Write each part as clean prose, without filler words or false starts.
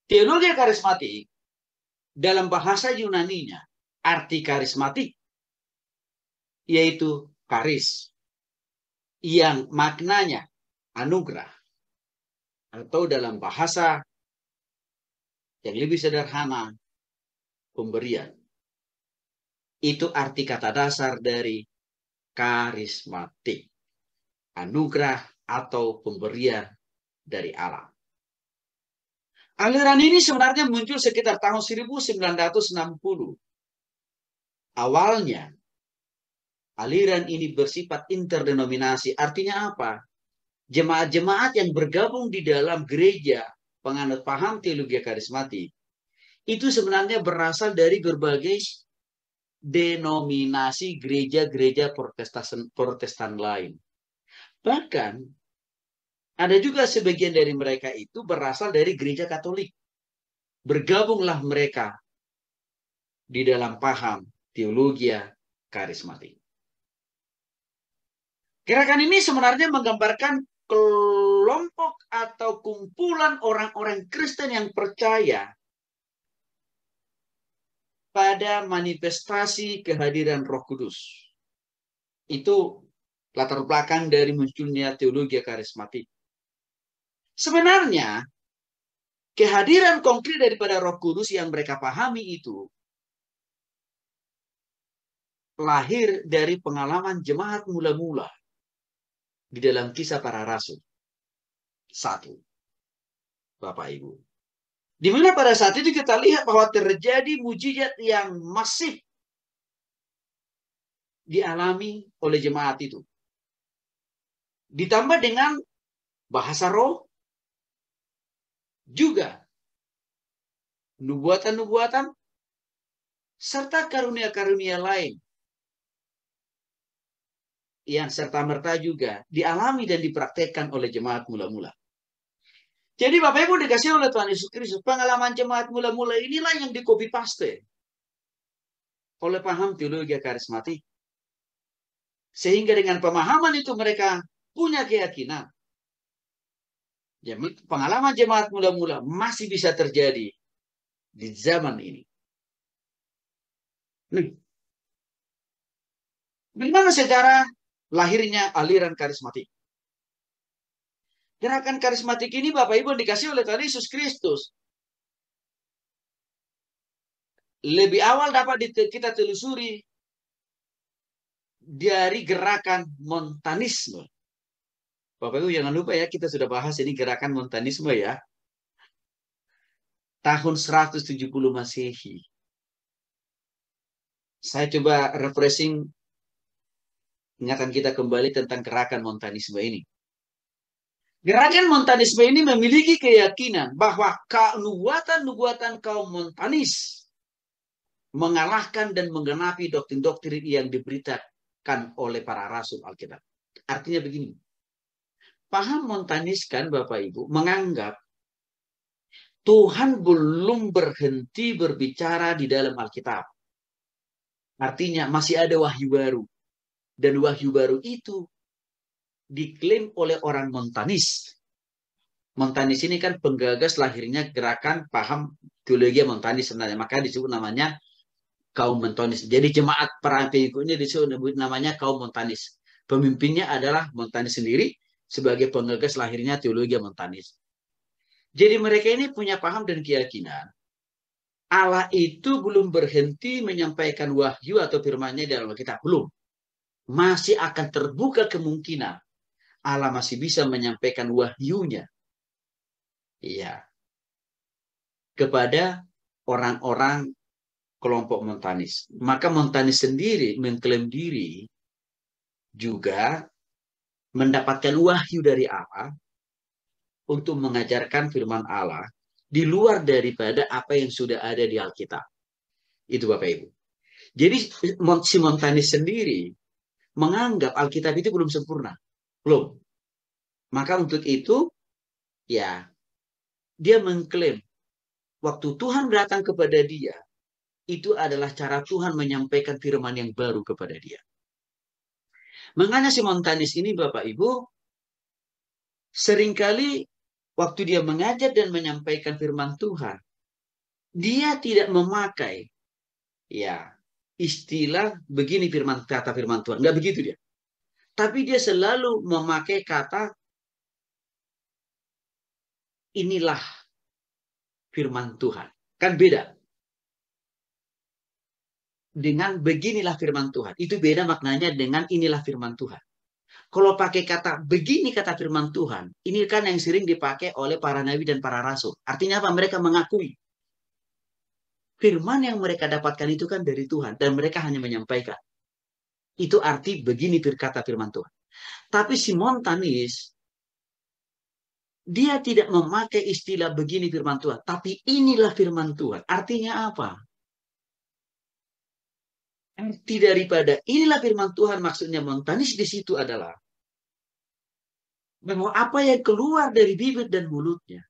Teologi karismatik dalam bahasa Yunaninya, arti karismatik yaitu karis, yang maknanya anugerah, atau dalam bahasa yang lebih sederhana, pemberian. Itu arti kata dasar dari karismatik, anugerah atau pemberian dari Allah. Aliran ini sebenarnya muncul sekitar tahun 1960. Awalnya, aliran ini bersifat interdenominasi. Artinya apa? Jemaat-jemaat yang bergabung di dalam gereja penganut paham teologi karismatik itu sebenarnya berasal dari berbagai denominasi gereja-gereja Protestan lain. Bahkan ada juga sebagian dari mereka itu berasal dari gereja Katolik. Bergabunglah mereka di dalam paham teologi karismatik. Gerakan ini sebenarnya menggambarkan kelompok atau kumpulan orang-orang Kristen yang percaya pada manifestasi kehadiran Roh Kudus. Itu latar belakang dari munculnya teologi karismatik. Sebenarnya, kehadiran konkret daripada Roh Kudus yang mereka pahami itu lahir dari pengalaman jemaat mula-mula di dalam Kisah Para Rasul 1, Bapak Ibu. Di mana pada saat itu kita lihat bahwa terjadi mujizat yang masif dialami oleh jemaat itu. Ditambah dengan bahasa roh, juga nubuatan-nubuatan, serta karunia-karunia lain yang serta-merta juga dialami dan dipraktekkan oleh jemaat mula-mula. Jadi Bapak Ibu dikasih oleh Tuhan Yesus Kristus, pengalaman jemaat mula-mula inilah yang di-copy paste oleh paham teologi karismatik. Sehingga dengan pemahaman itu mereka punya keyakinan. Pengalaman jemaat mula-mula masih bisa terjadi di zaman ini. Bagaimana secara lahirnya aliran karismatik? Gerakan karismatik ini Bapak Ibu dikasih oleh Tuhan Yesus Kristus. Lebih awal dapat kita telusuri dari gerakan Montanisme. Bapak Ibu jangan lupa ya, kita sudah bahas ini gerakan Montanisme ya. Tahun 170 Masehi. Saya coba refreshing ingatan kita kembali tentang gerakan Montanisme ini. Gerakan Montanisme ini memiliki keyakinan bahwa nubuatan-nubuatan kaum Montanis mengalahkan dan menggenapi doktrin-doktrin yang diberitakan oleh para rasul Alkitab. Artinya begini, paham Montanis kan Bapak Ibu menganggap Tuhan belum berhenti berbicara di dalam Alkitab. Artinya masih ada wahyu baru. Dan wahyu baru itu diklaim oleh orang Montanis. Montanis ini kan penggagas lahirnya gerakan paham teologi Montanis sebenarnya. Maka disebut namanya kaum Montanis. Jadi jemaat para pengikutnya disebut namanya kaum Montanis. Pemimpinnya adalah Montanis sendiri sebagai penggagas lahirnya teologi Montanis. Jadi mereka ini punya paham dan keyakinan Allah itu belum berhenti menyampaikan wahyu atau firman-Nya dalam Alkitab. Belum. Masih akan terbuka kemungkinan Allah masih bisa menyampaikan wahyu-Nya. Iya. Kepada orang-orang kelompok Montanis. Maka Montanis sendiri mengklaim diri juga mendapatkan wahyu dari Allah untuk mengajarkan firman Allah di luar daripada apa yang sudah ada di Alkitab. Itu Bapak Ibu. Jadi si Montanis sendiri menganggap Alkitab itu belum sempurna. Belum. Maka untuk itu, ya, dia mengklaim waktu Tuhan datang kepada dia, itu adalah cara Tuhan menyampaikan firman yang baru kepada dia. Makanya si Montanis ini Bapak Ibu, seringkali waktu dia mengajar dan menyampaikan firman Tuhan, dia tidak memakai ya istilah begini kata firman Tuhan. Nggak begitu dia. Tapi dia selalu memakai kata inilah firman Tuhan. Kan beda. Dengan beginilah firman Tuhan. Itu beda maknanya dengan inilah firman Tuhan. Kalau pakai kata begini kata firman Tuhan, ini kan yang sering dipakai oleh para nabi dan para rasul. Artinya apa? Mereka mengakui firman yang mereka dapatkan itu kan dari Tuhan dan mereka hanya menyampaikan. Itu arti begini kata firman Tuhan. Tapi si Montanis dia tidak memakai istilah begini firman Tuhan, tapi inilah firman Tuhan. Artinya apa? Arti daripada inilah firman Tuhan maksudnya Montanis di situ adalah bahwa apa yang keluar dari bibir dan mulutnya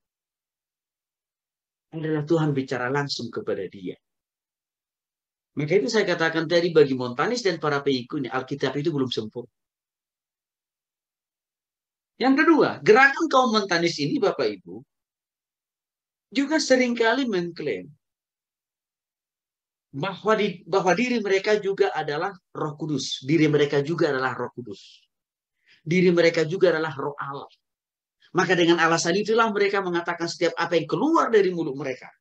adalah Tuhan bicara langsung kepada dia. Maka itu saya katakan tadi bagi Montanis dan para pengikutnya Alkitab itu belum sempurna. Yang kedua, gerakan kaum Montanis ini Bapak Ibu juga seringkali mengklaim bahwa diri mereka juga adalah Roh Kudus. Diri mereka juga adalah Roh Kudus. Diri mereka juga adalah Roh Allah. Maka dengan alasan itulah mereka mengatakan setiap apa yang keluar dari mulut mereka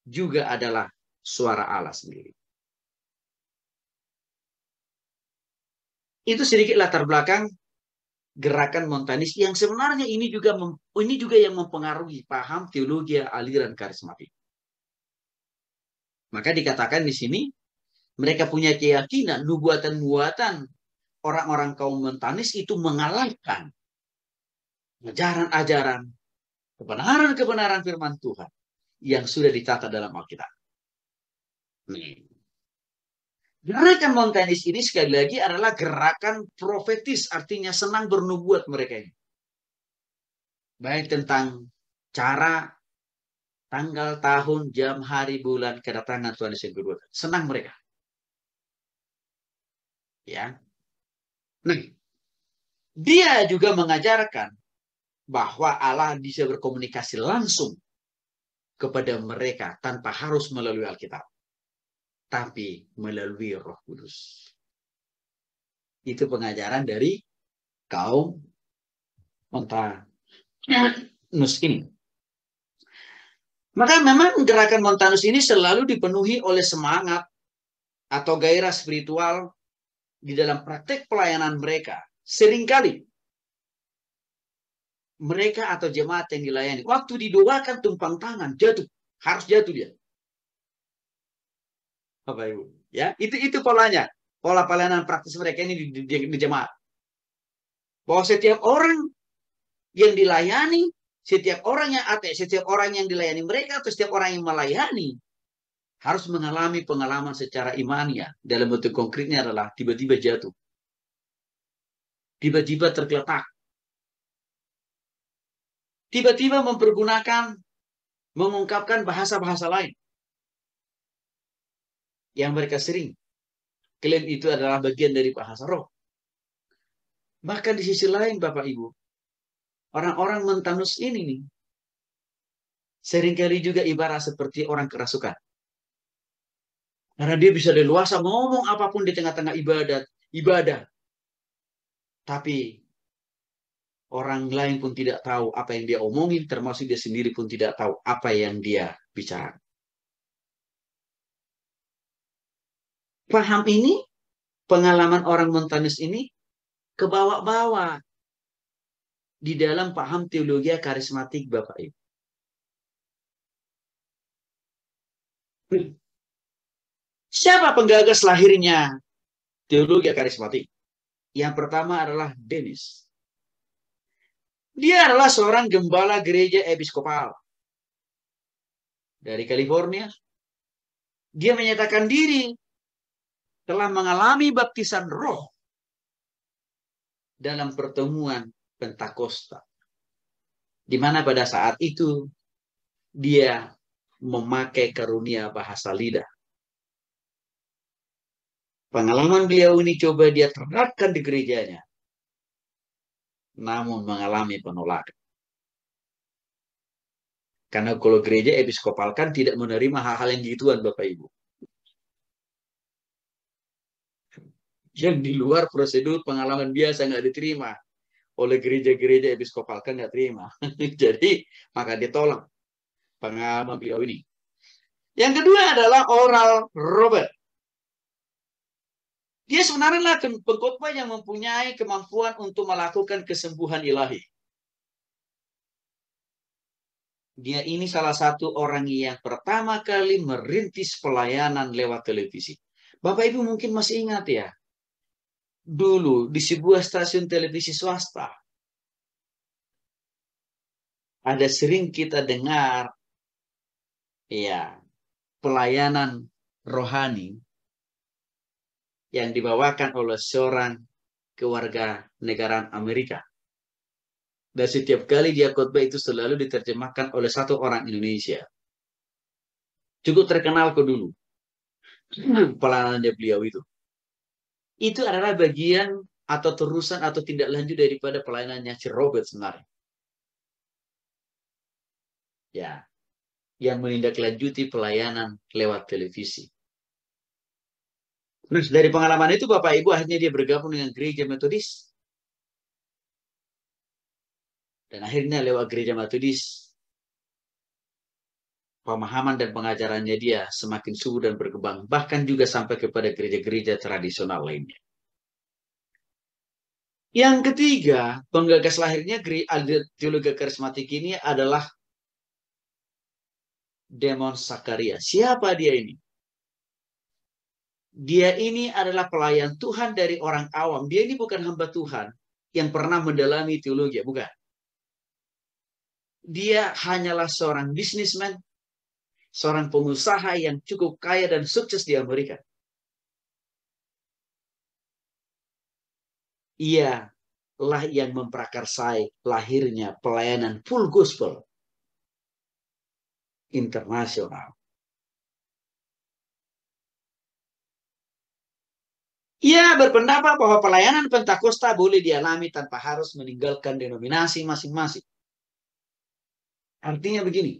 juga adalah suara Allah sendiri. Itu sedikit latar belakang gerakan Montanis yang sebenarnya ini juga yang mempengaruhi paham teologi aliran karismatik. Maka dikatakan di sini mereka punya keyakinan nubuatan-nubuatan orang-orang kaum Montanis itu mengalahkan ajaran-ajaran kebenaran-kebenaran firman Tuhan yang sudah dicatat dalam Alkitab. Gerakan Montanis ini sekali lagi adalah gerakan profetis, artinya senang bernubuat mereka ini. Baik tentang cara, tanggal, tahun, jam, hari, bulan, kedatangan Tuhan Yesus yang kedua. Senang mereka. Ya. Nah, dia juga mengajarkan bahwa Allah bisa berkomunikasi langsung kepada mereka tanpa harus melalui Alkitab. Tapi melalui Roh Kudus. Itu pengajaran dari kaum Montanus ini. Maka memang gerakan Montanus ini selalu dipenuhi oleh semangat atau gairah spiritual di dalam praktek pelayanan mereka. Seringkali mereka atau jemaat yang dilayani, waktu didoakan tumpang tangan, harus jatuh dia. Bapak Ibu, ya, itu polanya. Pola pelayanan praktis mereka ini di jemaat. Bahwa setiap orang yang dilayani, setiap orang yang dilayani mereka atau setiap orang yang melayani harus mengalami pengalaman secara imaniah. Dalam bentuk konkretnya adalah tiba-tiba jatuh. Tiba-tiba tergeletak. Tiba-tiba mengungkapkan bahasa-bahasa lain. Yang mereka sering klaim itu adalah bagian dari bahasa roh. Bahkan di sisi lain Bapak Ibu, orang-orang Montanus ini nih, seringkali juga ibarat seperti orang kerasukan. Karena dia bisa leluasa ngomong apapun di tengah-tengah ibadah. Tapi orang lain pun tidak tahu apa yang dia omongin, termasuk dia sendiri pun tidak tahu apa yang dia bicara. Paham ini, pengalaman orang Montanus ini, kebawa-bawa di dalam paham teologi karismatik Bapak Ibu. Siapa penggagas lahirnya teologi karismatik? Yang pertama adalah Dennis. Dia adalah seorang gembala gereja episkopal dari California. Dia menyatakan diri telah mengalami baptisan roh dalam pertemuan Pentakosta. Di mana pada saat itu dia memakai karunia bahasa lidah. Pengalaman beliau ini coba dia terapkan di gerejanya. Namun mengalami penolakan. Karena kalau gereja episkopal kan tidak menerima hal-hal yang gituan, Bapak Ibu. Yang di luar prosedur pengalaman biasa nggak diterima oleh gereja-gereja episkopal kan nggak terima. Jadi maka ditolak pengalaman beliau ini. Yang kedua adalah Oral Robert. Dia sebenarnya pengkhotbah yang mempunyai kemampuan untuk melakukan kesembuhan ilahi. Dia ini salah satu orang yang pertama kali merintis pelayanan lewat televisi. Bapak Ibu mungkin masih ingat ya, dulu di sebuah stasiun televisi swasta, ada sering kita dengar ya pelayanan rohani yang dibawakan oleh seorang keluarga negaraan Amerika. Dan setiap kali dia khotbah itu selalu diterjemahkan oleh satu orang Indonesia. Cukup terkenal kok dulu pelayanannya beliau itu. Itu adalah bagian atau terusan atau tindak lanjut daripada pelayanannya si Robert sebenarnya. Ya, yang menindaklanjuti pelayanan lewat televisi. Terus dari pengalaman itu Bapak Ibu akhirnya dia bergabung dengan gereja Metodis. Dan akhirnya lewat gereja Metodis, pemahaman dan pengajarannya dia semakin subur dan berkembang. Bahkan juga sampai kepada gereja-gereja tradisional lainnya. Yang ketiga, penggagas lahirnya teologi karismatik ini adalah Demon Zakaria. Siapa dia ini? Dia ini adalah pelayan Tuhan dari orang awam. Dia ini bukan hamba Tuhan yang pernah mendalami teologi, bukan. Dia hanyalah seorang bisnismen, seorang pengusaha yang cukup kaya dan sukses di Amerika. Ia lah yang memprakarsai lahirnya pelayanan full gospel internasional. Ia berpendapat bahwa pelayanan Pentakosta boleh dialami tanpa harus meninggalkan denominasi masing-masing. Artinya begini,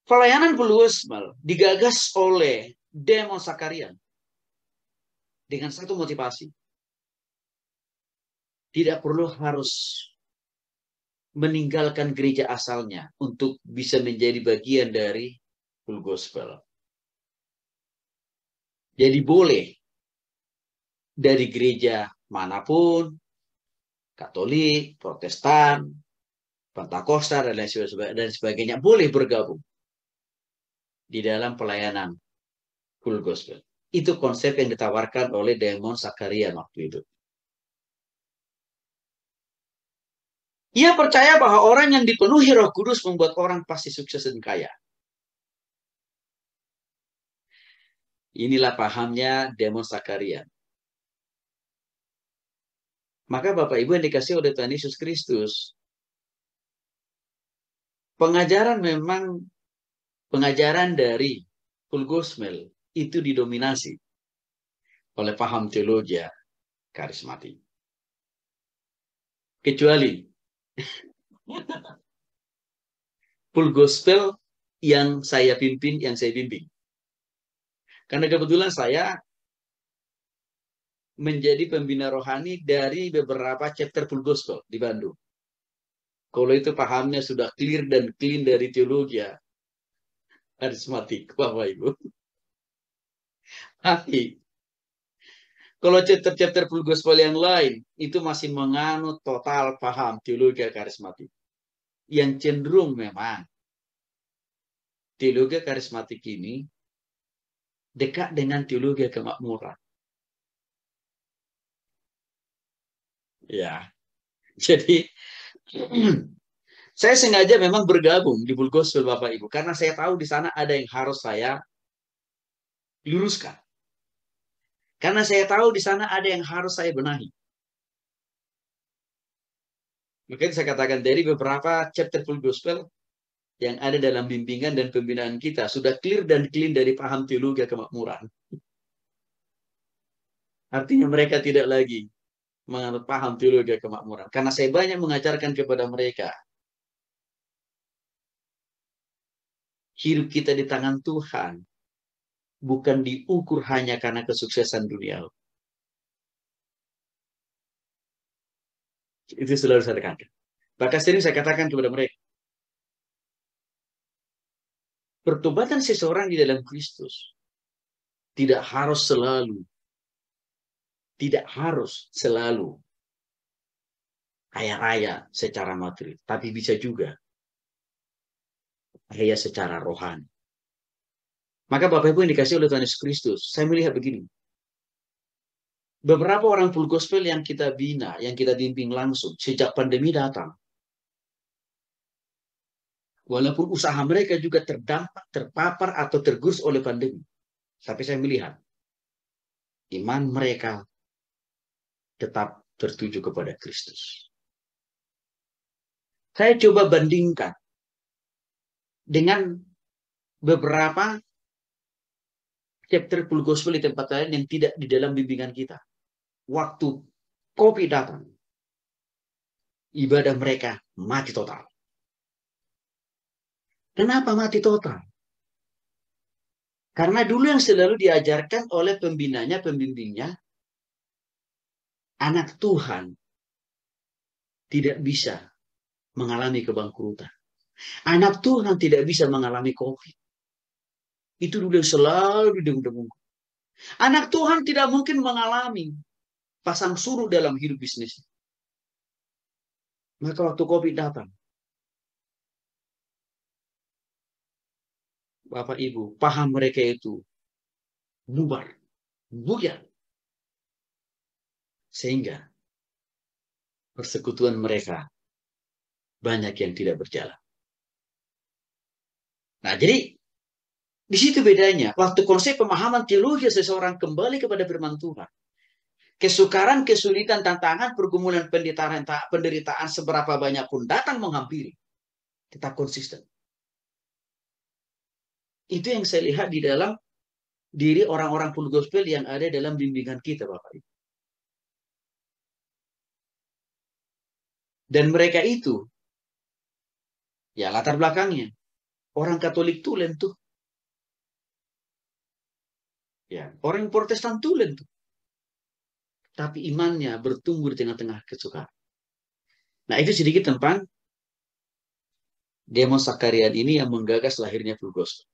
pelayanan full gospel digagas oleh Demon Zakaria dengan satu motivasi. Tidak perlu harus meninggalkan gereja asalnya untuk bisa menjadi bagian dari full gospel. Jadi boleh dari gereja manapun, Katolik, Protestan, Pentakosta, dan lain sebagainya, boleh bergabung di dalam pelayanan full gospel. Itu konsep yang ditawarkan oleh Demon Zakaria waktu itu. Ia percaya bahwa orang yang dipenuhi Roh Kudus membuat orang pasti sukses dan kaya. Inilah pahamnya Demon Zakaria. Maka Bapak Ibu yang dikasih oleh Tuhan Yesus Kristus, pengajaran dari full gospel itu didominasi oleh paham teologi karismatik. Kecuali full gospel yang saya pimpin, yang saya bimbing. Karena kebetulan saya menjadi pembina rohani dari beberapa chapter full gospel di Bandung. Kalau itu pahamnya sudah clear dan clean dari teologi karismatik, Bapak Ibu. Tapi kalau chapter-chapter full gospel yang lain itu masih menganut total paham teologi karismatik. Yang cenderung memang teologi karismatik ini dekat dengan teologi kemakmuran. Ya, jadi saya sengaja memang bergabung di full gospel Bapak Ibu karena saya tahu di sana ada yang harus saya luruskan. Karena saya tahu di sana ada yang harus saya benahi. Makanya saya katakan dari beberapa chapter full gospel yang ada dalam bimbingan dan pembinaan kita sudah clear dan clean dari paham teologi kemakmuran. Artinya mereka tidak lagi menganut paham teologi kemakmuran. Karena saya banyak mengajarkan kepada mereka hidup kita di tangan Tuhan bukan diukur hanya karena kesuksesan dunia. Itu selalu saya tekankan. Bahkan sering saya katakan kepada mereka, pertobatan seseorang di dalam Kristus tidak harus selalu kaya raya secara materi, tapi bisa juga kaya secara rohani. Maka Bapak Ibu yang dikasih oleh Tuhan Yesus Kristus, saya melihat begini. Beberapa orang full gospel yang kita bina, yang kita bimbing langsung sejak pandemi datang, walaupun usaha mereka juga terdampak, terpapar, atau tergerus oleh pandemi, tapi saya melihat iman mereka tetap tertuju kepada Kristus. Saya coba bandingkan dengan beberapa chapter full gospel di tempat lain yang tidak di dalam bimbingan kita. Waktu COVID datang, ibadah mereka mati total. Kenapa mati total? Karena dulu yang selalu diajarkan oleh pembinanya, pembimbingnya, anak Tuhan tidak bisa mengalami kebangkrutan. Anak Tuhan tidak bisa mengalami COVID. Itu dulu yang selalu didengung-dengung. Anak Tuhan tidak mungkin mengalami pasang surut dalam hidup bisnis. Maka waktu COVID datang, Bapak Ibu, paham mereka itu bubar, buyar. Sehingga persekutuan mereka banyak yang tidak berjalan. Nah, jadi di situ bedanya. Waktu konsep pemahaman teologi seseorang kembali kepada firman Tuhan, kesukaran, kesulitan, tantangan, pergumulan, penderitaan seberapa banyak pun datang menghampiri, tetap konsisten. Itu yang saya lihat di dalam diri orang-orang full gospel yang ada dalam bimbingan kita, Bapak Ibu. Dan mereka itu, ya latar belakangnya, orang Katolik tulen tuh. Ya, orang Protestan tulen tuh. Tapi imannya bertumbuh di tengah-tengah kesukaran. Nah, itu sedikit tentang Demos Sakarian ini yang menggagas lahirnya full gospel.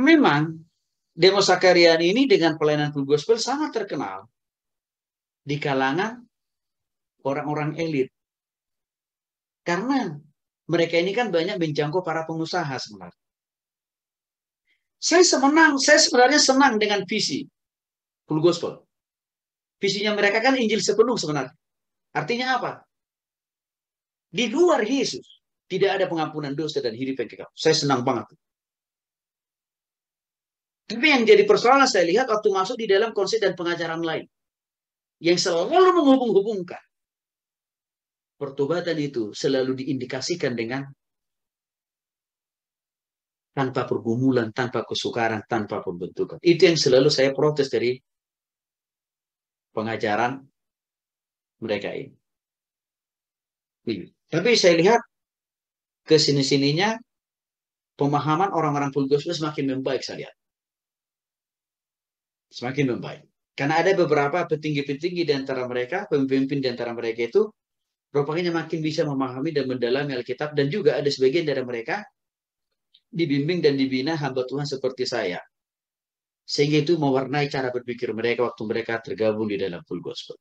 Memang Demos Sakarian ini dengan pelayanan full gospel sangat terkenal di kalangan orang-orang elit. Karena mereka ini kan banyak menjangkau para pengusaha sebenarnya. Saya sebenarnya senang dengan visi full gospel. Visinya mereka kan Injil sepenuh sebenarnya. Artinya apa? Di luar Yesus tidak ada pengampunan dosa dan hidup yang kekal. Saya senang banget. Tapi yang jadi persoalan saya lihat waktu masuk di dalam konsep dan pengajaran lain. Yang selalu menghubung-hubungkan. Pertobatan itu selalu diindikasikan dengan tanpa pergumulan, tanpa kesukaran, tanpa pembentukan. Itu yang selalu saya protes dari pengajaran mereka ini. Tapi saya lihat kesini-sininya pemahaman orang-orang full gospel semakin membaik saya lihat. Semakin membaik. Karena ada beberapa petinggi-petinggi di antara mereka, pemimpin di antara mereka itu, rupanya makin bisa memahami dan mendalami Alkitab, dan juga ada sebagian dari mereka dibimbing dan dibina hamba Tuhan seperti saya. Sehingga itu mewarnai cara berpikir mereka waktu mereka tergabung di dalam full gospel.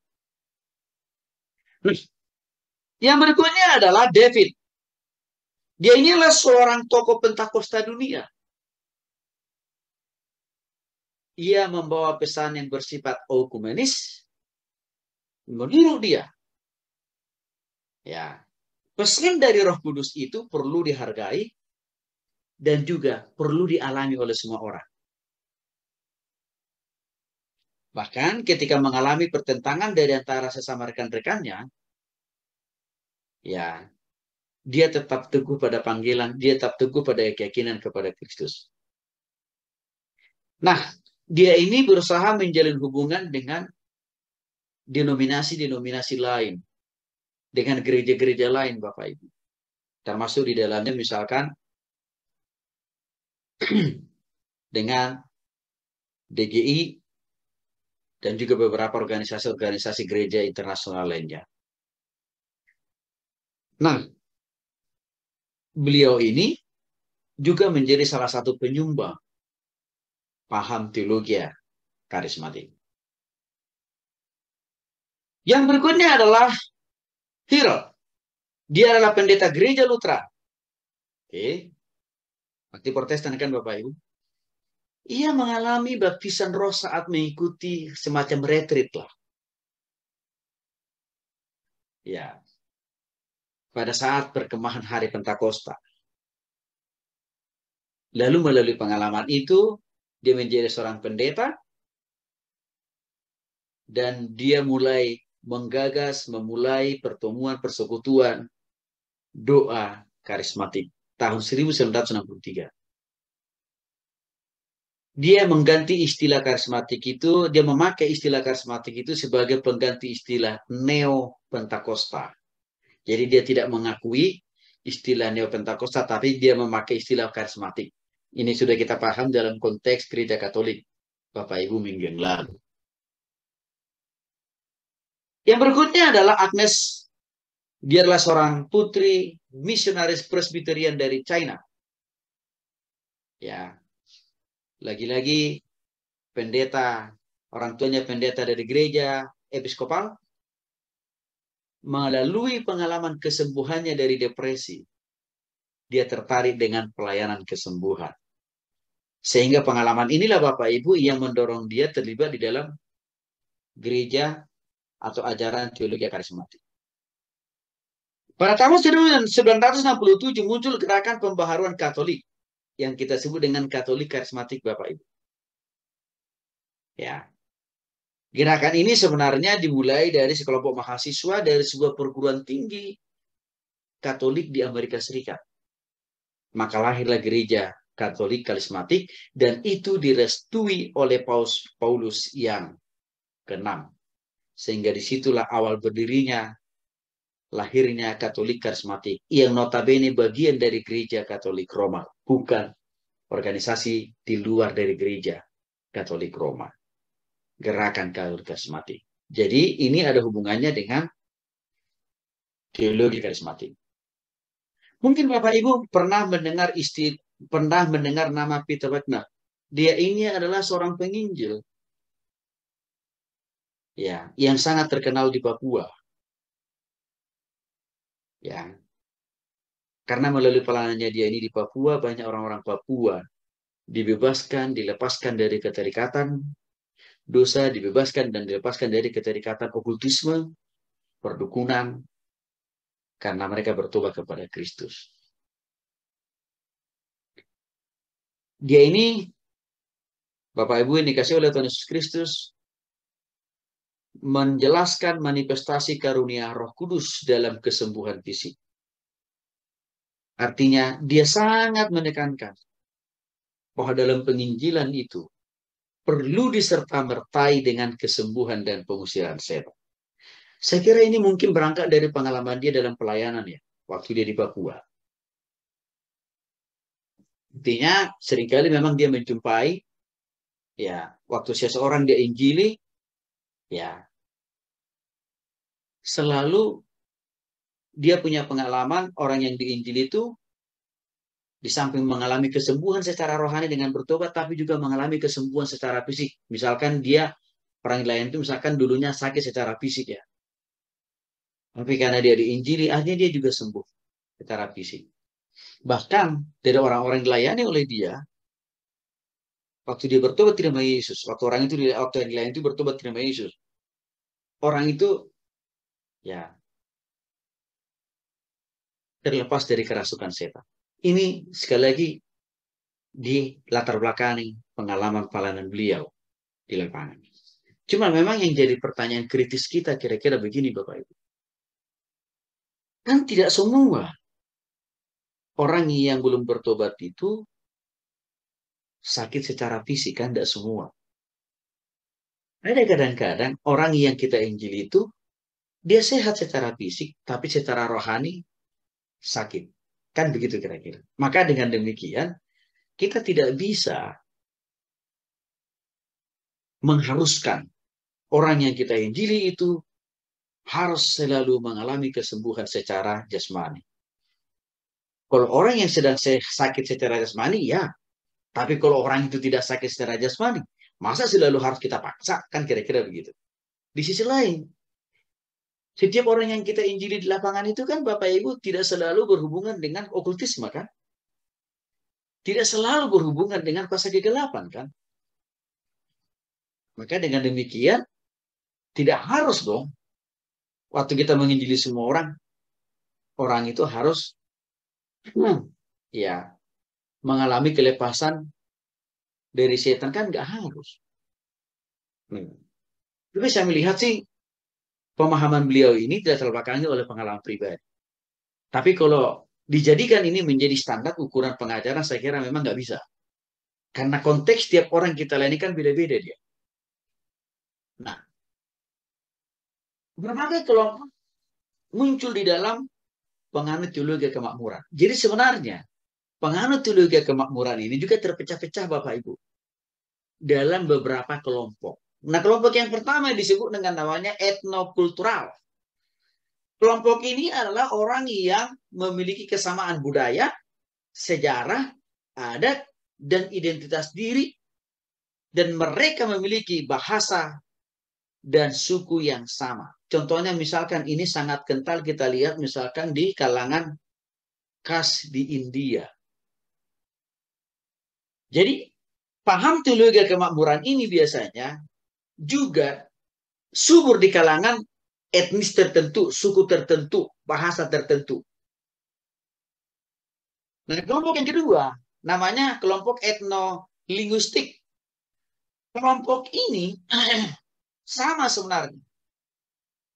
Yang berikutnya adalah David. Dia inilah seorang tokoh Pentakosta dunia. Ia membawa pesan yang bersifat okumenis. Menurut dia, ya, pesan dari Roh Kudus itu perlu dihargai dan juga perlu dialami oleh semua orang. Bahkan ketika mengalami pertentangan dari antara sesama rekan-rekannya, ya, dia tetap teguh pada panggilan, dia tetap teguh pada keyakinan kepada Kristus. Nah, dia ini berusaha menjalin hubungan dengan denominasi-denominasi lain. dengan gereja-gereja lain, Bapak Ibu. Termasuk di dalamnya misalkan dengan DGI dan juga beberapa organisasi-organisasi gereja internasional lainnya. Nah, beliau ini juga menjadi salah satu penyumbang paham teologi karismatik. Yang berikutnya adalah Hero. Dia adalah pendeta gereja Lutheran. Oke. Bakti Protestan kan Bapak Ibu? Ia mengalami baptisan roh saat mengikuti semacam retreat lah. Ya. Pada saat perkemahan hari Pentakosta. Lalu melalui pengalaman itu, dia menjadi seorang pendeta, dan dia mulai menggagas, memulai pertemuan persekutuan doa karismatik tahun 1963. Dia mengganti istilah karismatik itu, dia memakai istilah karismatik itu sebagai pengganti istilah Neo-Pentakosta. Jadi dia tidak mengakui istilah Neo-Pentakosta, tapi dia memakai istilah karismatik. Ini sudah kita paham dalam konteks gereja Katolik, Bapak Ibu, minggu yang lalu. Yang berikutnya adalah Agnes. Dia adalah seorang putri misionaris Presbyterian dari China. Ya, lagi-lagi pendeta, orang tuanya pendeta dari gereja episkopal, melalui pengalaman kesembuhannya dari depresi, dia tertarik dengan pelayanan kesembuhan. Sehingga pengalaman inilah Bapak Ibu yang mendorong dia terlibat di dalam gereja atau ajaran teologi karismatik. Pada tahun 1967 muncul gerakan pembaharuan Katolik yang kita sebut dengan Katolik karismatik Bapak Ibu. Ya. Gerakan ini sebenarnya dimulai dari sekelompok mahasiswa dari sebuah perguruan tinggi Katolik di Amerika Serikat. Maka lahirlah gereja Katolik karismatik dan itu direstui oleh Paulus yang ke-6. Sehingga disitulah awal berdirinya, lahirnya Katolik karismatik yang notabene bagian dari gereja Katolik Roma, bukan organisasi di luar dari gereja Katolik Roma. Gerakan Katolik karismatik. Jadi ini ada hubungannya dengan teologi karismatik. Mungkin Bapak Ibu pernah mendengar nama Peter Wagner. Dia ini adalah seorang penginjil. Ya, yang sangat terkenal di Papua. Ya. Karena melalui pelayanannya dia ini di Papua, banyak orang-orang Papua dibebaskan, dilepaskan dari keterikatan dosa, dibebaskan dan dilepaskan dari keterikatan okultisme, perdukunan, karena mereka bertobat kepada Kristus. Dia ini, Bapak Ibu yang dikasih oleh Tuhan Yesus Kristus, menjelaskan manifestasi karunia Roh Kudus dalam kesembuhan fisik. Artinya, dia sangat menekankan bahwa dalam penginjilan itu perlu diserta-mertai dengan kesembuhan dan pengusiran setan. Saya kira ini mungkin berangkat dari pengalaman dia dalam pelayanan ya, waktu dia di Papua. Intinya seringkali memang dia menjumpai, ya, waktu seseorang dia injili, ya, selalu dia punya pengalaman orang yang diinjili itu di samping mengalami kesembuhan secara rohani dengan bertobat, tapi juga mengalami kesembuhan secara fisik. Misalkan dia, orang lain itu misalkan dulunya sakit secara fisik ya. Tapi karena dia diinjili, akhirnya dia juga sembuh secara fisik. Bahkan dari orang-orang dilayani oleh dia, waktu dia bertobat terima Yesus, waktu orang itu waktu yang lain itu bertobat terima Yesus, orang itu ya terlepas dari kerasukan setan. Ini sekali lagi di latar belakangi pengalaman pelayanan beliau di lapangan. Cuma memang yang jadi pertanyaan kritis kita kira-kira begini Bapak Ibu. Kan tidak semua orang yang belum bertobat itu sakit secara fisik, kan tidak semua. Ada kadang-kadang orang yang kita injil itu Dia sehat secara fisik, tapi secara rohani sakit. Kan begitu kira-kira. Maka dengan demikian, kita tidak bisa mengharuskan orang yang kita injili itu harus selalu mengalami kesembuhan secara jasmani. Kalau orang yang sedang sakit secara jasmani, ya. Tapi kalau orang itu tidak sakit secara jasmani, masa selalu harus kita paksa? Kan kira-kira begitu. Di sisi lain, setiap orang yang kita injili di lapangan itu kan Bapak Ibu tidak selalu berhubungan dengan okultisme kan? Tidak selalu berhubungan dengan kuasa kegelapan kan? Maka dengan demikian, tidak harus dong waktu kita menginjili semua orang, orang itu harus ya mengalami kelepasan dari setan kan nggak harus. Tapi saya melihat sih pemahaman beliau ini tidak terbelakangi oleh pengalaman pribadi. Tapi kalau dijadikan ini menjadi standar ukuran pengajaran, saya kira memang nggak bisa. Karena konteks tiap orang kita layani kan beda-beda dia. Nah, berbagai kelompok muncul di dalam penganut teologi kemakmuran. Jadi sebenarnya penganut teologi kemakmuran ini juga terpecah-pecah Bapak Ibu dalam beberapa kelompok. Nah, kelompok yang pertama disebut dengan namanya etnokultural. Kelompok ini adalah orang yang memiliki kesamaan budaya, sejarah, adat, dan identitas diri, dan mereka memiliki bahasa dan suku yang sama. Contohnya misalkan ini sangat kental kita lihat misalkan di kalangan khas di India. Jadi paham teologi kemakmuran ini biasanya juga subur di kalangan etnis tertentu, suku tertentu, bahasa tertentu. Nah, kelompok yang kedua namanya kelompok etnolinguistik. Kelompok ini sama sebenarnya.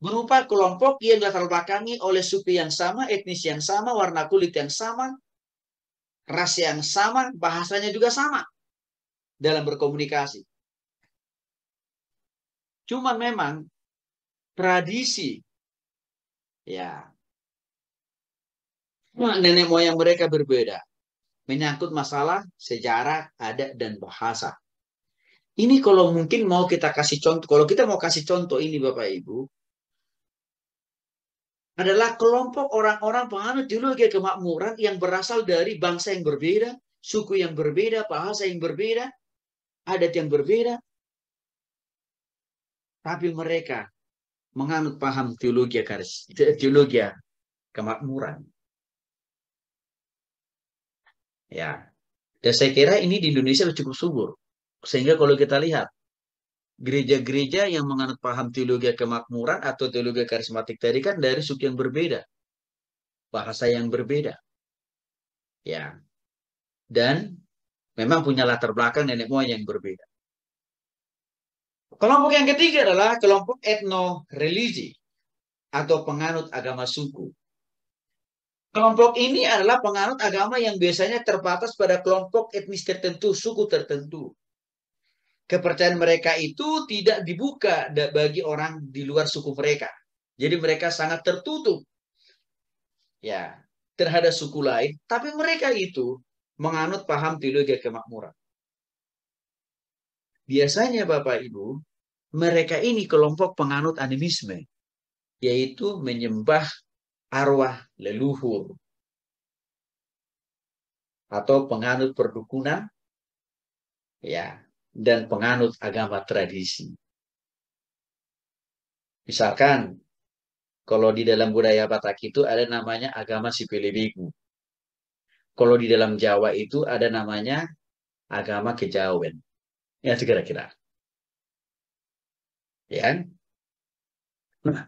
Berupa kelompok yang latar belakangi oleh suku yang sama, etnis yang sama, warna kulit yang sama, ras yang sama, bahasanya juga sama dalam berkomunikasi. Cuma memang tradisi, ya, nenek moyang mereka berbeda. Menyangkut masalah sejarah, adat, dan bahasa. Ini kalau mungkin mau kita kasih contoh, kalau kita mau kasih contoh ini Bapak Ibu, adalah kelompok orang-orang penganut teologi kemakmuran yang berasal dari bangsa yang berbeda, suku yang berbeda, bahasa yang berbeda, adat yang berbeda, tapi mereka menganut paham teologi kemakmuran. Ya, dan saya kira ini di Indonesia cukup subur. Sehingga kalau kita lihat gereja-gereja yang menganut paham teologi kemakmuran atau teologi karismatik tadi kan dari suku yang berbeda, bahasa yang berbeda. Ya. Dan memang punya latar belakang nenek moyang yang berbeda. Kelompok yang ketiga adalah kelompok etno-religi atau penganut agama suku. Kelompok ini adalah penganut agama yang biasanya terbatas pada kelompok etnis tertentu, suku tertentu. Kepercayaan mereka itu tidak dibuka bagi orang di luar suku mereka. Jadi mereka sangat tertutup ya terhadap suku lain, tapi mereka itu menganut paham teologi kemakmuran. Biasanya Bapak Ibu, mereka ini kelompok penganut animisme, yaitu menyembah arwah leluhur atau penganut perdukunan ya dan penganut agama tradisi. Misalkan kalau di dalam budaya Batak itu ada namanya agama Sipelebigu. Kalau di dalam Jawa itu ada namanya agama Kejawen. Ya itu kira-kira. Ya. Nah,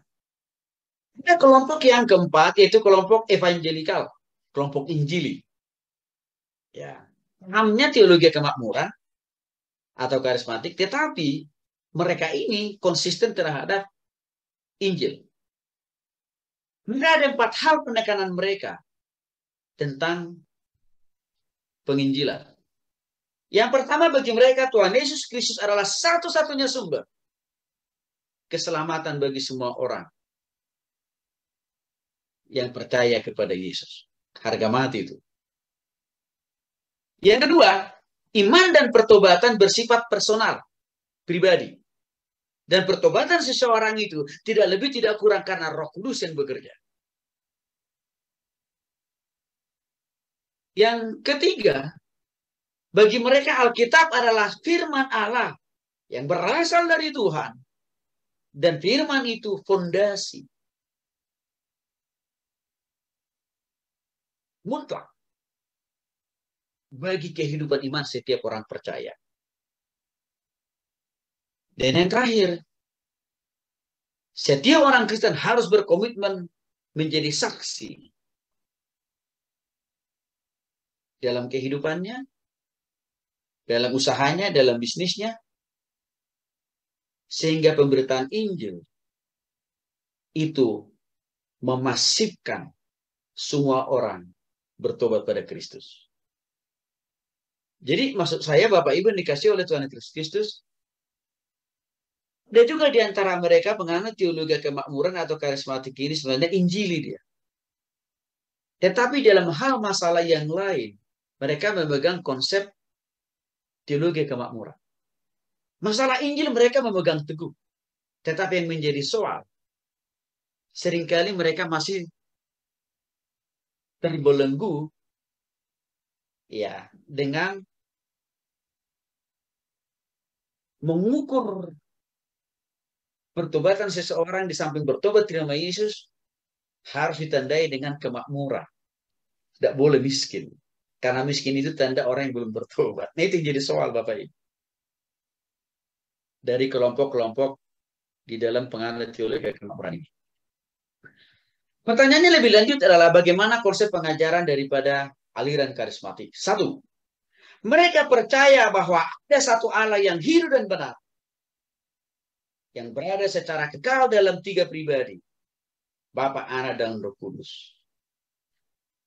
ada kelompok yang keempat yaitu kelompok evangelikal, kelompok Injili. Ya. Namanya teologi kemakmuran atau karismatik, tetapi mereka ini konsisten terhadap Injil. Mereka ada 4 hal penekanan mereka tentang penginjilan. Yang pertama bagi mereka Tuhan Yesus Kristus adalah satu-satunya sumber keselamatan bagi semua orang. yang percaya kepada Yesus. Harga mati itu. Yang kedua, iman dan pertobatan bersifat personal, pribadi. Dan pertobatan seseorang itu tidak lebih tidak kurang karena Roh Kudus yang bekerja. Yang ketiga, bagi mereka Alkitab adalah firman Allah yang berasal dari Tuhan. Dan firman itu fondasi mutlak bagi kehidupan iman setiap orang percaya. Dan yang terakhir, setiap orang Kristen harus berkomitmen menjadi saksi dalam kehidupannya, dalam usahanya, dalam bisnisnya, sehingga pemberitaan Injil itu memasifkan semua orang bertobat pada Kristus. Jadi maksud saya Bapak Ibu dikasih oleh Tuhan Yesus Kristus, dan juga di antara mereka penganut teologi kemakmuran atau karismatik ini sebenarnya Injili dia. Tetapi dalam hal masalah yang lain, mereka memegang konsep teologi kemakmuran. Masalah Injil mereka memegang teguh. Tetapi yang menjadi soal, seringkali mereka masih terbelenggu ya dengan mengukur pertobatan seseorang di samping bertobat terima Yesus harus ditandai dengan kemakmuran. Tidak boleh miskin. Karena miskin itu tanda orang yang belum bertobat. Nah itu jadi soal Bapak Ibu. Dari kelompok-kelompok di dalam penganut teologi kemakmuran ini. Pertanyaannya lebih lanjut adalah bagaimana konsep pengajaran daripada aliran karismatik. Satu, mereka percaya bahwa ada satu Allah yang hidup dan benar. Yang berada secara kekal dalam tiga pribadi. Bapa, Anak, dan Roh Kudus.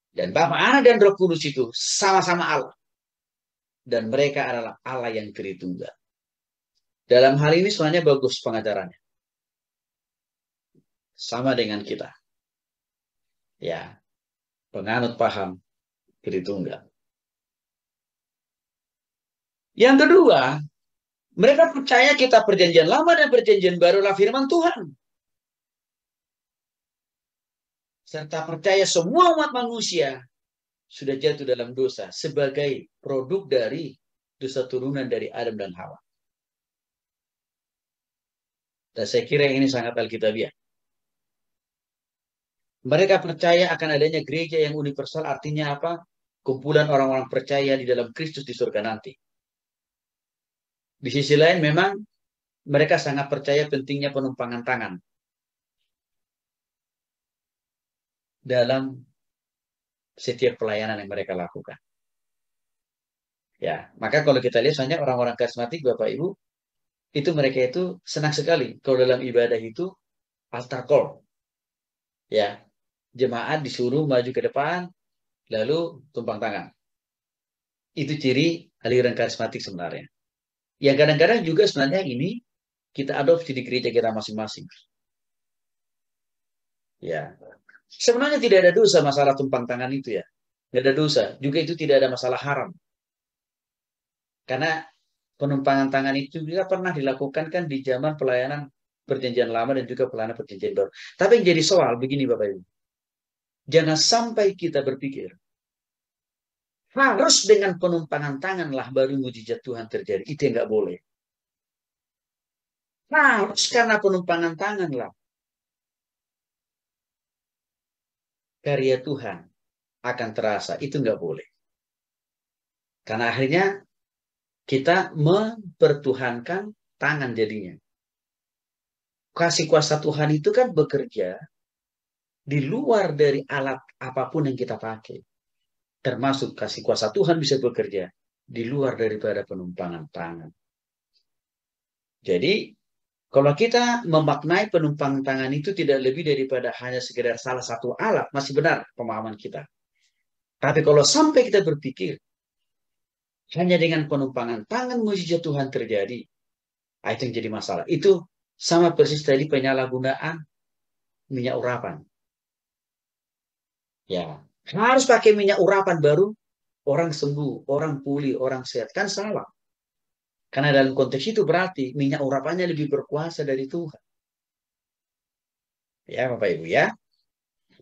Dan Bapa, Anak, dan Roh Kudus itu sama-sama Allah. Dan mereka adalah Allah yang Tritunggal. Dalam hal ini sebenarnya bagus pengajarannya. Sama dengan kita. Ya, penganut paham Tritunggal. Yang kedua, mereka percaya kitab perjanjian lama dan perjanjian baru adalah firman Tuhan. Serta percaya semua umat manusia sudah jatuh dalam dosa sebagai produk dari dosa turunan dari Adam dan Hawa. Dan saya kira ini sangat alkitabiah. Mereka percaya akan adanya gereja yang universal, artinya apa? Kumpulan orang-orang percaya di dalam Kristus di surga nanti. Di sisi lain memang mereka sangat percaya pentingnya penumpangan tangan dalam setiap pelayanan yang mereka lakukan. Ya, maka kalau kita lihat soalnya orang-orang karismatik Bapak Ibu, itu mereka itu senang sekali kalau dalam ibadah itu altar call. Ya, jemaat disuruh maju ke depan lalu tumpang tangan. Itu ciri aliran karismatik sebenarnya. Yang kadang-kadang juga sebenarnya ini kita adopsi di gereja kita masing-masing. Ya, sebenarnya tidak ada dosa masalah tumpang tangan itu ya. Tidak ada dosa. Juga itu tidak ada masalah haram. Karena penumpangan tangan itu juga pernah dilakukan kan di zaman pelayanan perjanjian lama dan juga pelayanan perjanjian baru. Tapi yang jadi soal begini Bapak Ibu. Jangan sampai kita berpikir harus dengan penumpangan tanganlah baru mujizat Tuhan terjadi. Itu yang nggak boleh. Harus karena penumpangan tanganlah karya Tuhan akan terasa. Itu nggak boleh. Karena akhirnya kita mempertuhankan tangan jadinya. Kasih kuasa Tuhan itu kan bekerja di luar dari alat apapun yang kita pakai. Termasuk kasih kuasa Tuhan bisa bekerja di luar daripada penumpangan tangan. Jadi, kalau kita memaknai penumpangan tangan itu tidak lebih daripada hanya sekedar salah satu alat, masih benar pemahaman kita. Tapi kalau sampai kita berpikir, hanya dengan penumpangan tangan mujizat Tuhan terjadi, itu yang jadi masalah. Itu sama persis tadi penyalahgunaan minyak urapan. Ya, harus pakai minyak urapan baru orang sembuh, orang pulih, orang sehat. Kan salah. Karena dalam konteks itu berarti minyak urapannya lebih berkuasa dari Tuhan. Ya, Bapak Ibu ya.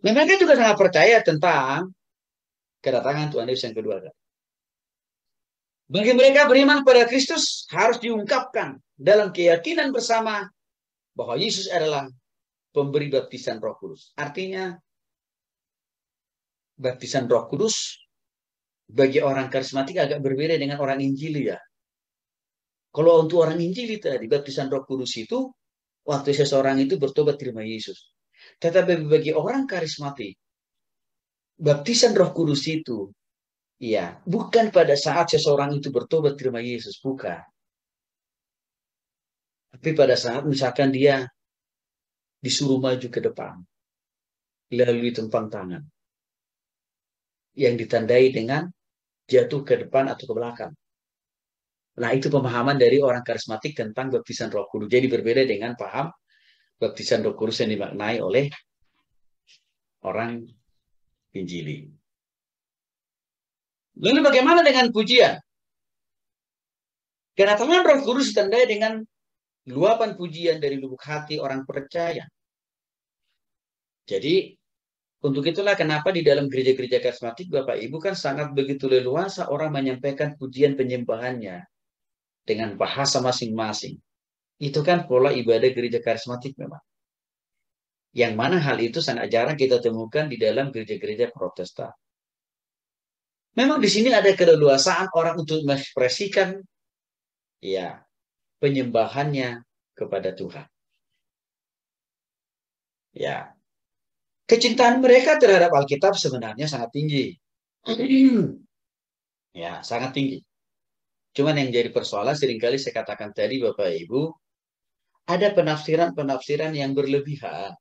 Mereka juga sangat percaya tentang kedatangan Tuhan Yesus yang kedua. Bagi mereka beriman pada Kristus harus diungkapkan dalam keyakinan bersama bahwa Yesus adalah pemberi baptisan Roh Kudus. Artinya, baptisan Roh Kudus bagi orang karismatik agak berbeda dengan orang Injili ya. Kalau untuk orang Injili tadi, baptisan Roh Kudus itu waktu seseorang itu bertobat terima Yesus. Tetapi bagi orang karismatik, baptisan Roh Kudus itu, ya, bukan pada saat seseorang itu bertobat terima Yesus, bukan. Tapi pada saat misalkan dia disuruh maju ke depan, lalu ditempang tangan, yang ditandai dengan jatuh ke depan atau ke belakang. Nah, itu pemahaman dari orang karismatik tentang baptisan Roh Kudus. Jadi berbeda dengan paham baptisan Roh Kudus yang dimaknai oleh orang Injili. Lalu bagaimana dengan pujian? Kedatangan Roh Kudus ditandai dengan luapan pujian dari lubuk hati orang percaya. Jadi, untuk itulah kenapa di dalam gereja-gereja karismatik, Bapak Ibu kan sangat begitu leluasa orang menyampaikan pujian penyembahannya dengan bahasa masing-masing. Itu kan pola ibadah gereja karismatik memang. Yang mana hal itu sangat jarang kita temukan di dalam gereja-gereja Protestan. Memang di sini ada keleluasaan orang untuk mengekspresikan ya penyembahannya kepada Tuhan. Ya, kecintaan mereka terhadap Alkitab sebenarnya sangat tinggi. Ya, sangat tinggi. Cuman yang jadi persoalan seringkali saya katakan tadi Bapak Ibu, ada penafsiran-penafsiran yang berlebihan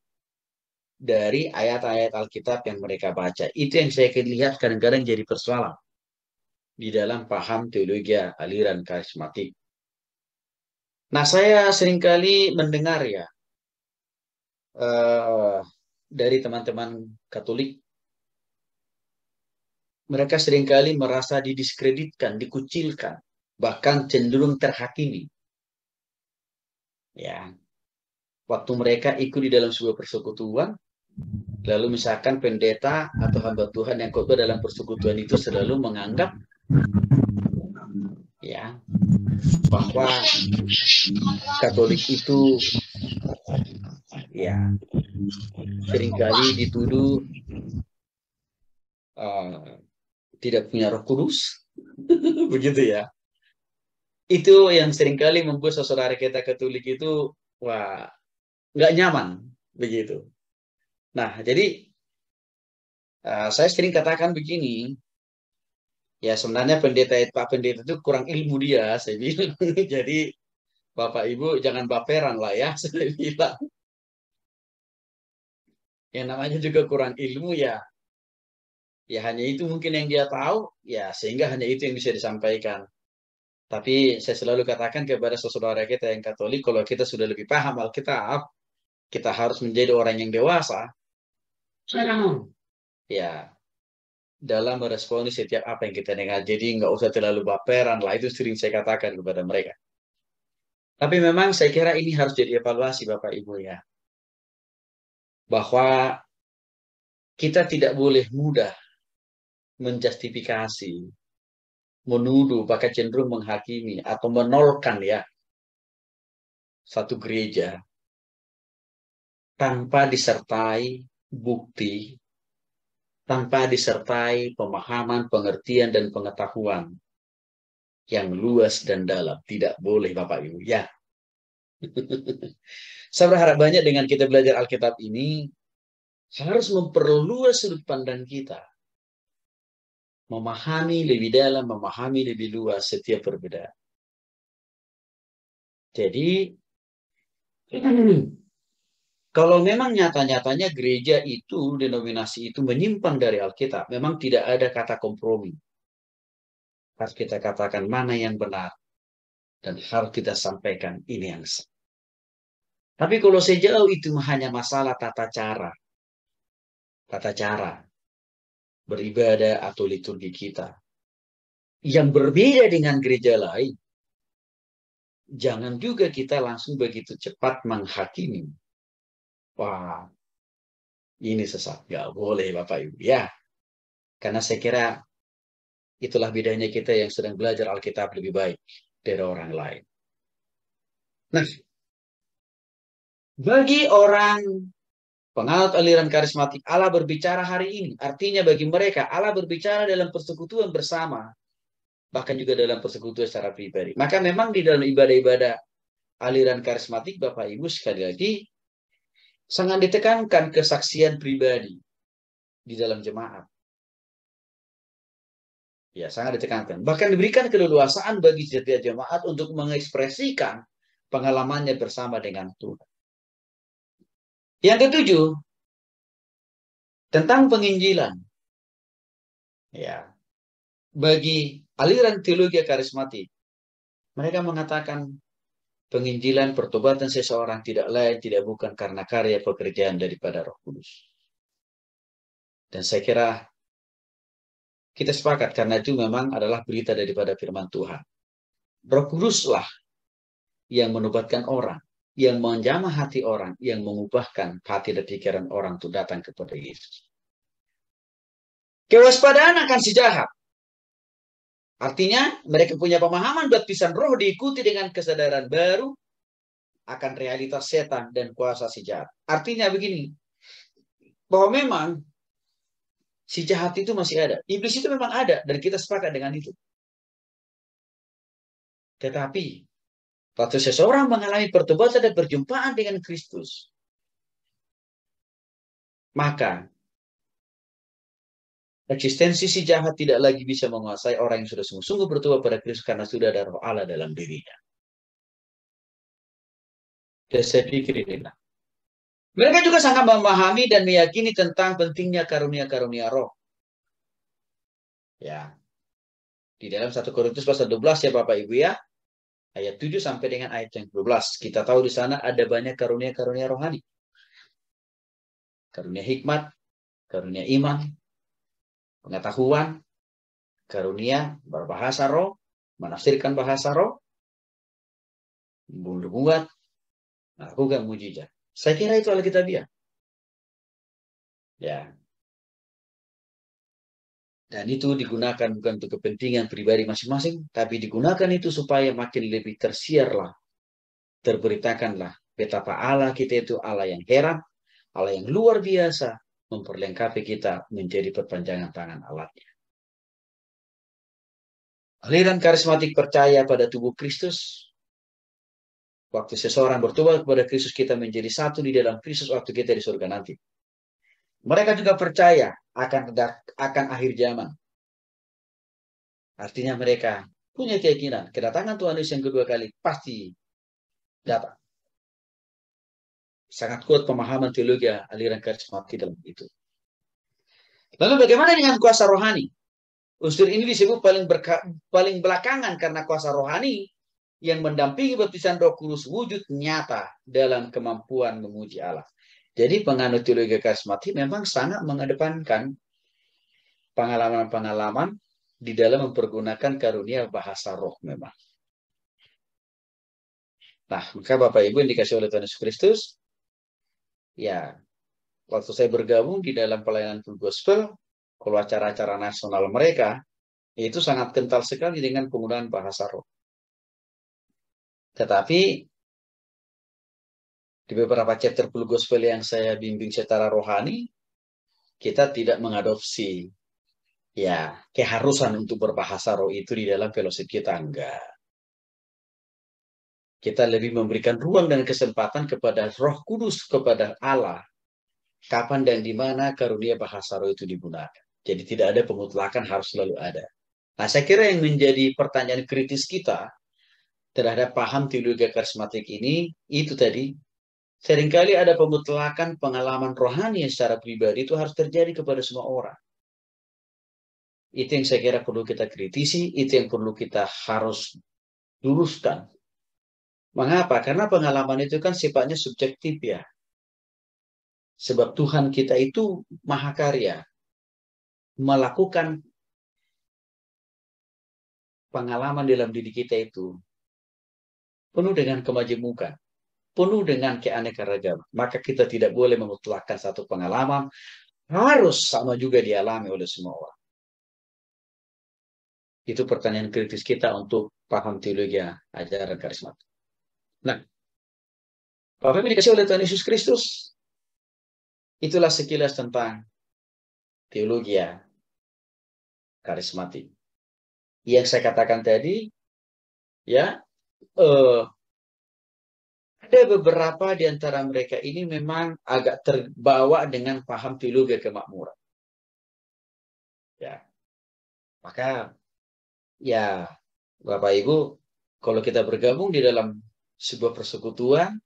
dari ayat-ayat Alkitab yang mereka baca. Itu yang saya lihat kadang-kadang jadi persoalan di dalam paham teologi aliran karismatik. Nah, saya seringkali mendengar ya dari teman-teman Katolik, mereka seringkali merasa didiskreditkan, dikucilkan, bahkan cenderung terhakimi. Ya, waktu mereka ikut di dalam sebuah persekutuan, lalu misalkan pendeta atau hamba Tuhan yang khotbah dalam persekutuan itu selalu menganggap ya bahwa Katolik itu ya seringkali dituduh tidak punya Roh Kudus, begitu ya. Itu yang seringkali membuat saudara kita Katolik itu wah nggak nyaman begitu. Nah, jadi saya sering katakan begini, ya sebenarnya Pak Pendeta itu kurang ilmu dia, saya bilang. Jadi Bapak Ibu jangan baperan lah ya, saya bilang. Yang namanya juga kurang ilmu ya, ya hanya itu mungkin yang dia tahu, ya sehingga hanya itu yang bisa disampaikan. Tapi saya selalu katakan kepada saudara kita yang Katolik, kalau kita sudah lebih paham Alkitab, kita harus menjadi orang yang dewasa. Ya, dalam meresponi setiap apa yang kita dengar. Jadi nggak usah terlalu baperan lah, itu sering saya katakan kepada mereka. Tapi memang saya kira ini harus jadi evaluasi Bapak Ibu ya. Bahwa kita tidak boleh mudah menjustifikasi, menuduh, bahkan cenderung menghakimi atau menolkan ya satu gereja tanpa disertai bukti, tanpa disertai pemahaman, pengertian, dan pengetahuan yang luas dan dalam. Tidak boleh Bapak Ibu ya. Saya berharap banyak dengan kita belajar Alkitab ini harus memperluas sudut pandang kita. Memahami lebih dalam, memahami lebih luas setiap perbedaan. Jadi, kalau memang nyata-nyatanya gereja itu, denominasi itu menyimpang dari Alkitab, memang tidak ada kata kompromi. Harus kita katakan mana yang benar, dan harus kita sampaikan ini yang sah. Tapi kalau sejauh itu hanya masalah tata cara. beribadah atau liturgi kita yang berbeda dengan gereja lain, jangan juga kita langsung begitu cepat menghakimi. Wah, ini sesat. Nggak boleh, Bapak Ibu. Ya, karena saya kira itulah bedanya kita yang sedang belajar Alkitab lebih baik dari orang lain. Nah, bagi orang penganut aliran karismatik, Allah berbicara hari ini. Artinya bagi mereka, Allah berbicara dalam persekutuan bersama. Bahkan juga dalam persekutuan secara pribadi. Maka memang di dalam ibadah-ibadah aliran karismatik, Bapak Ibu, sekali lagi, sangat ditekankan kesaksian pribadi di dalam jemaat. Ya, sangat ditekankan. Bahkan diberikan keleluasaan bagi setiap jemaat untuk mengekspresikan pengalamannya bersama dengan Tuhan. Yang ketujuh, tentang penginjilan. Ya, bagi aliran teologi karismatik, mereka mengatakan penginjilan pertobatan seseorang tidak lain, tidak bukan karena karya pekerjaan daripada Roh Kudus. Dan saya kira kita sepakat karena itu memang adalah berita daripada firman Tuhan. Roh Kuduslah yang menobatkan orang, yang menjamah hati orang, yang mengubahkan hati dan pikiran orang untuk datang kepada Yesus. Kewaspadaan akan si jahat. Artinya mereka punya pemahaman baptisan roh diikuti dengan kesadaran baru akan realitas setan dan kuasa si jahat. Artinya begini, bahwa memang si jahat itu masih ada. Iblis itu memang ada dan kita sepakat dengan itu. Tetapi waktu seseorang mengalami pertobatan dan perjumpaan dengan Kristus, maka eksistensi si jahat tidak lagi bisa menguasai orang yang sudah sungguh-sungguh bertobat pada Kristus karena sudah ada roh Allah dalam dirinya. Dan saya pikir inilah. Mereka juga sangat memahami dan meyakini tentang pentingnya karunia-karunia roh. Ya. Di dalam 1 Korintus pasal 12 ya Bapak Ibu ya. Ayat 7 sampai dengan ayat yang 12. Kita tahu di sana ada banyak karunia-karunia rohani. Karunia hikmat, karunia iman, pengetahuan, karunia berbahasa roh, menafsirkan bahasa roh, membuat, melakukan mujizat. Saya kira itu Alkitabiah. Ya. Dan itu digunakan bukan untuk kepentingan pribadi masing-masing, tapi digunakan itu supaya makin lebih tersiarlah, terberitakanlah betapa Allah kita itu Allah yang heran, Allah yang luar biasa, memperlengkapi kita menjadi perpanjangan tangan Allah-Nya. Aliran karismatik percaya pada tubuh Kristus. Waktu seseorang bertobat kepada Kristus, kita menjadi satu di dalam Kristus waktu kita di surga nanti. Mereka juga percaya akan akhir zaman. Artinya mereka punya keyakinan kedatangan Tuhan Yesus yang kedua kali pasti datang. Sangat kuat pemahaman teologi aliran karismatik dalam itu. Lalu bagaimana dengan kuasa rohani? Unsur ini disebut paling belakangan karena kuasa rohani yang mendampingi baptisan Roh Kudus wujud nyata dalam kemampuan memuji Allah. Jadi penganut teologi karismatik memang sangat mengedepankan pengalaman-pengalaman di dalam mempergunakan karunia bahasa roh memang. Nah, maka Bapak Ibu yang dikasih oleh Tuhan Yesus Kristus, ya, waktu saya bergabung di dalam pelayanan full gospel, kalau acara-acara nasional mereka, itu sangat kental sekali dengan penggunaan bahasa roh. Tetapi, di beberapa chapter full gospel yang saya bimbing secara rohani, kita tidak mengadopsi ya keharusan untuk berbahasa roh itu di dalam fellowship kita, enggak. Kita lebih memberikan ruang dan kesempatan kepada Roh Kudus, kepada Allah, kapan dan di mana karunia bahasa roh itu digunakan. Jadi tidak ada pemutlakan, harus selalu ada. Nah, saya kira yang menjadi pertanyaan kritis kita terhadap paham teologi karismatik ini, itu tadi, seringkali ada pemutlakan pengalaman rohani yang secara pribadi itu harus terjadi kepada semua orang. Itu yang saya kira perlu kita kritisi, itu yang perlu kita harus luruskan. Mengapa? Karena pengalaman itu kan sifatnya subjektif ya. Sebab Tuhan kita itu maha karya. melakukan pengalaman dalam diri kita itu penuh dengan kemajemukan, penuh dengan keanekaragaman. Maka kita tidak boleh memutlakkan satu pengalaman harus sama juga dialami oleh semua orang. Itu pertanyaan kritis kita untuk paham teologi ajaran karismatik. Nah, Bapak Ibu dikasih oleh Tuhan Yesus Kristus, itulah sekilas tentang teologi karismatik. Yang saya katakan tadi, ya, ada beberapa di antara mereka ini memang agak terbawa dengan paham teologi kemakmuran. Ya, maka ya, Bapak Ibu, kalau kita bergabung di dalam sebuah persekutuan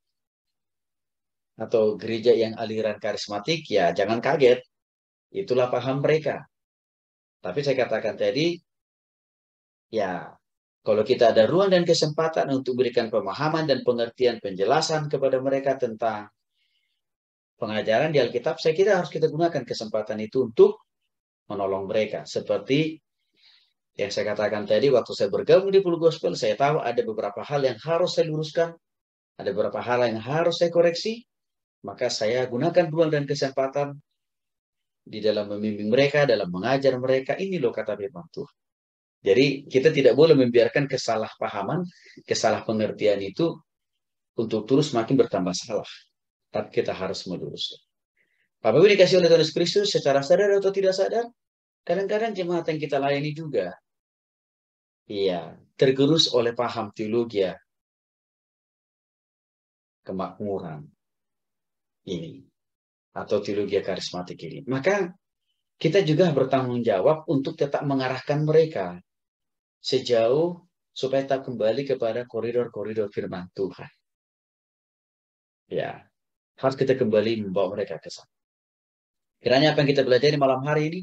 atau gereja yang aliran karismatik, ya jangan kaget. Itulah paham mereka. Tapi saya katakan tadi, ya kalau kita ada ruang dan kesempatan untuk berikan pemahaman dan pengertian penjelasan kepada mereka tentang pengajaran di Alkitab, saya kira harus kita gunakan kesempatan itu untuk menolong mereka. Seperti yang saya katakan tadi, waktu saya bergabung di Full Gospel, saya tahu ada beberapa hal yang harus saya luruskan, ada beberapa hal yang harus saya koreksi, maka saya gunakan ruang dan kesempatan di dalam membimbing mereka, dalam mengajar mereka. Ini loh kata firman Tuhan. Jadi kita tidak boleh membiarkan kesalahpahaman, kesalahpengertian itu untuk terus makin bertambah salah. Tapi kita harus meluruskan. Bapak Ibu dikasih oleh Tuhan Yesus Kristus secara sadar atau tidak sadar, kadang-kadang jemaat yang kita layani juga, iya, tergerus oleh paham teologi kemakmuran ini atau teologi karismatik ini. Maka kita juga bertanggung jawab untuk tetap mengarahkan mereka sejauh supaya tetap kembali kepada koridor-koridor firman Tuhan. Ya, harus kita kembali membawa mereka ke sana. Kiranya apa yang kita belajar di malam hari ini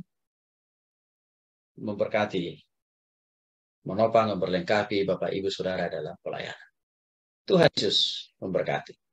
memberkati, menopang, memperlengkapi Bapak Ibu Saudara dalam pelayanan. Tuhan Yesus memberkati.